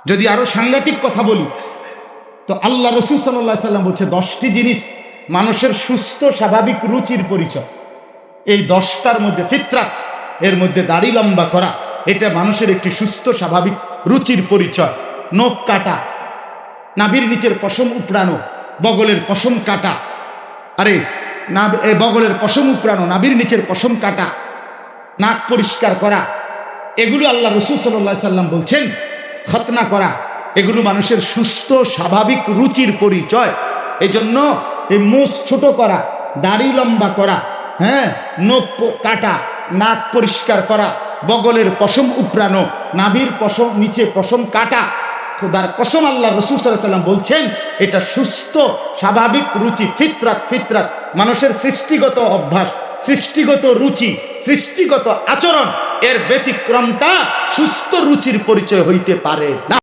যদি আরো সাংঘাতিক কথা বলি তো আল্লাহ রসুল সাল্লাল্লাহু আলাইহি সাল্লাম বলছে 10টি জিনিস মানুষের সুস্থ স্বাভাবিক রুচির পরিচয়। এই 10টার মধ্যে ফিতরাত, এর মধ্যে দাড়ি লম্বা করা, এটা মানুষের একটি সুস্থ স্বাভাবিক রুচির পরিচয়। নখ কাটা, নাভির নিচের পশম উপড়ানো, বগলের পশম কাটা, আরে না বগলের পশম উপড়ানো, নাভির নিচের পশম কাটা, নাক পরিষ্কার করা, এগুলো আল্লাহ রসুল সাল্লাল্লাহু আলাইহি সাল্লাম বলছেন খতনা করা, এগুলো মানুষের সুস্থ স্বাভাবিক রুচির পরিচয়। এই জন্য এই মুখ ছোট করা, দাড়ি লম্বা করা, হ্যাঁ, নখ কাটা, নাক পরিষ্কার করা, বগলের পশম উপড়ানো, নাভির পশম নিচে পশম কাটা, খোদার কসম আল্লাহ রসুল সাল্লাল্লাহু আলাইহি সাল্লাম বলছেন এটা সুস্থ স্বাভাবিক রুচি। ফিতরাত, ফিতরাত মানুষের সৃষ্টিগত অভ্যাস, সৃষ্টিগত রুচি, সৃষ্টিগত আচরণ, এর ব্যতিক্রমটা সুস্থ রুচির পরিচয় হইতে পারে না।